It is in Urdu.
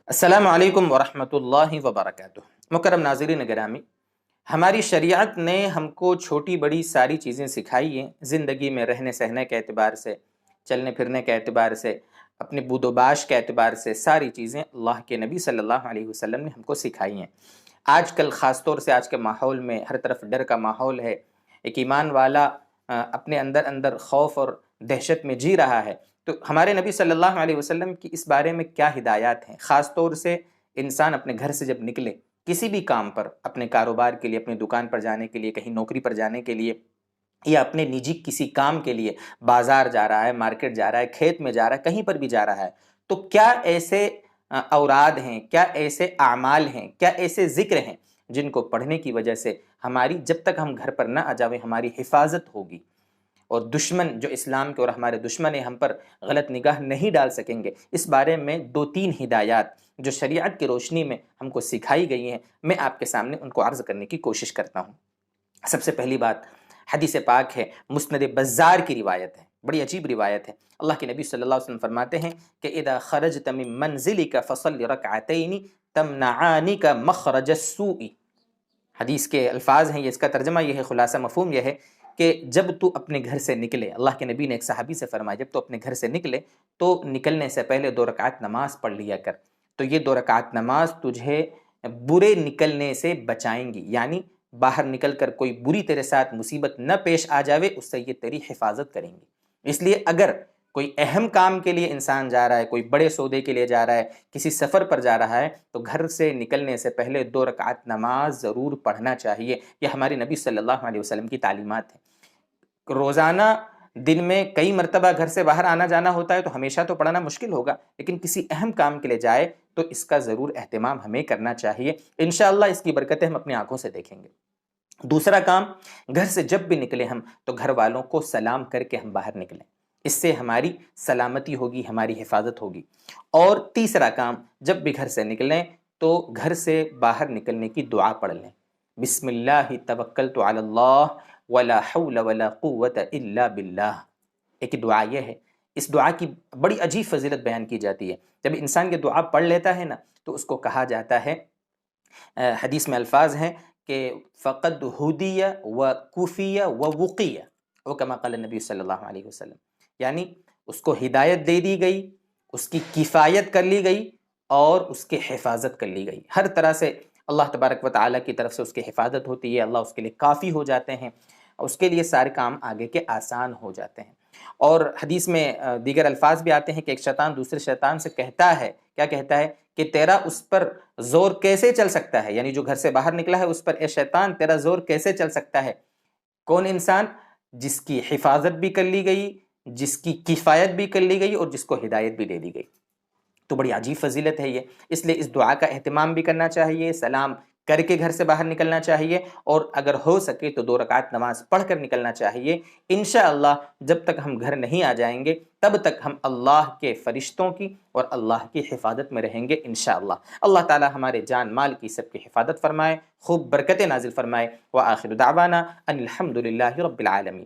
السلام علیکم ورحمۃ اللہ وبرکاتہ۔ مکرم ناظرین گرامی، ہماری شریعت نے ہم کو چھوٹی بڑی ساری چیزیں سکھائی ہیں، زندگی میں رہنے سہنے کے اعتبار سے، چلنے پھرنے کے اعتبار سے، اپنے بود و باش کے اعتبار سے، ساری چیزیں اللہ کے نبی صلی اللہ علیہ وسلم نے ہم کو سکھائی ہیں۔ آج کل خاص طور سے آج کے ماحول میں ہر طرف ڈر کا ماحول ہے، ایک ایمان والا اپنے اندر اندر خوف اور دہشت میں جی رہا ہے، تو ہمارے نبی صلی اللہ علیہ وسلم کی اس بارے میں کیا ہدایات ہیں؟ خاص طور سے انسان اپنے گھر سے جب نکلے کسی بھی کام پر، اپنے کاروبار کے لیے، اپنی دکان پر جانے کے لیے، کہیں نوکری پر جانے کے لیے، یا اپنے نجی کسی کام کے لیے بازار جا رہا ہے، مارکیٹ جا رہا ہے، کھیت میں جا رہا ہے، کہیں پر بھی جا رہا ہے، تو کیا ایسے اوراد ہیں، کیا ایسے اعمال ہیں، کیا ایسے ذکر ہیں جن کو پڑھنے کی وجہ سے ہماری، جب تک ہم گھر پر نہ آ جاویں، ہماری حفاظت ہوگی، اور دشمن جو اسلام کے اور ہمارے دشمن ہیں ہم پر غلط نگاہ نہیں ڈال سکیں گے۔ اس بارے میں 2-3 ہدایات جو شریعت کی روشنی میں ہم کو سکھائی گئی ہیں، میں آپ کے سامنے ان کو عرض کرنے کی کوشش کرتا ہوں۔ سب سے پہلی بات حدیث پاک ہے، مسند بزار کی روایت ہے، بڑی عجیب روایت ہے۔ اللہ کے نبی صلی اللہ علیہ وسلم فرماتے ہیں کہ اذا خرجت من منزلک فصل رکعتین تمنعانک مخرج السوء۔ حدیث کے الفاظ ہیں، یہ اس کا ترجمہ یہ ہے، خلاصہ مفہوم یہ ہے کہ جب تو اپنے گھر سے نکلے، اللہ کے نبی نے ایک صحابی سے فرمایا جب تو اپنے گھر سے نکلے تو نکلنے سے پہلے 2 رکعت نماز پڑھ لیا کر، تو یہ 2 رکعت نماز تجھے برے نکلنے سے بچائیں گی، یعنی باہر نکل کر کوئی بری تیرے ساتھ مصیبت نہ پیش آ جاوے، اس سے یہ تیری حفاظت کریں گی۔ اس لیے اگر کوئی اہم کام کے لیے انسان جا رہا ہے، کوئی بڑے سودے کے لیے جا رہا ہے، کسی سفر پر جا رہا ہے، تو گھر سے نکلنے سے پہلے 2 رکعت نماز ضرور پڑھنا چاہیے۔ یہ ہمارے نبی صلی اللہ علیہ وسلم کی تعلیمات ہیں۔ روزانہ دن میں کئی مرتبہ گھر سے باہر آنا جانا ہوتا ہے تو ہمیشہ تو پڑھنا مشکل ہوگا، لیکن کسی اہم کام کے لیے جائے تو اس کا ضرور اہتمام ہمیں کرنا چاہیے۔ انشاءاللہ اس کی برکتیں ہم اپنی آنکھوں سے دیکھیں گے۔ دوسرا کام، گھر سے جب بھی نکلے ہم تو گھر والوں کو سلام کر کے ہم باہر نکلیں، اس سے ہماری سلامتی ہوگی، ہماری حفاظت ہوگی۔ اور تیسرا کام، جب بھی گھر سے نکلیں تو گھر سے باہر نکلنے کی دعا پڑھ لیں، بسم اللہ توکلت علی اللہ ولا حول ولا قوت الا باللہ۔ ایک دعا یہ ہے، اس دعا کی بڑی عجیب فضیلت بیان کی جاتی ہے۔ جب انسان یہ دعا پڑھ لیتا ہے نا تو اس کو کہا جاتا ہے، حدیث میں الفاظ ہیں کہ فقد ہدی و کفی و وقی، وہ کما قال نبی صلی اللہ علیہ وسلم، یعنی اس کو ہدایت دے دی گئی، اس کی کفایت کر لی گئی، اور اس کی حفاظت کر لی گئی۔ ہر طرح سے اللہ تبارک و تعالیٰ کی طرف سے اس کی حفاظت ہوتی ہے، اللہ اس کے لیے کافی ہو جاتے ہیں، اس کے لیے سارے کام آگے کے آسان ہو جاتے ہیں۔ اور حدیث میں دیگر الفاظ بھی آتے ہیں کہ ایک شیطان دوسرے شیطان سے کہتا ہے، کیا کہتا ہے کہ تیرا اس پر زور کیسے چل سکتا ہے، یعنی جو گھر سے باہر نکلا ہے اس پر، اے شیطان تیرا زور کیسے چل سکتا ہے؟ کون انسان؟ جس کی حفاظت بھی کر لی گئی، جس کی کفایت بھی کر لی گئی، اور جس کو ہدایت بھی دے دی گئی۔ تو بڑی عجیب فضیلت ہے یہ، اس لیے اس دعا کا اہتمام بھی کرنا چاہیے، سلام کر کے گھر سے باہر نکلنا چاہیے، اور اگر ہو سکے تو 2 رکعت نماز پڑھ کر نکلنا چاہیے۔ انشاءاللہ جب تک ہم گھر نہیں آ جائیں گے تب تک ہم اللہ کے فرشتوں کی اور اللہ کی حفاظت میں رہیں گے انشاءاللہ۔ اللہ تعالی ہمارے جان مال کی سب کی حفاظت فرمائے، خوب برکتیں نازل فرمائے۔ وآخر دعوانا ان الحمد للہ رب العالمین۔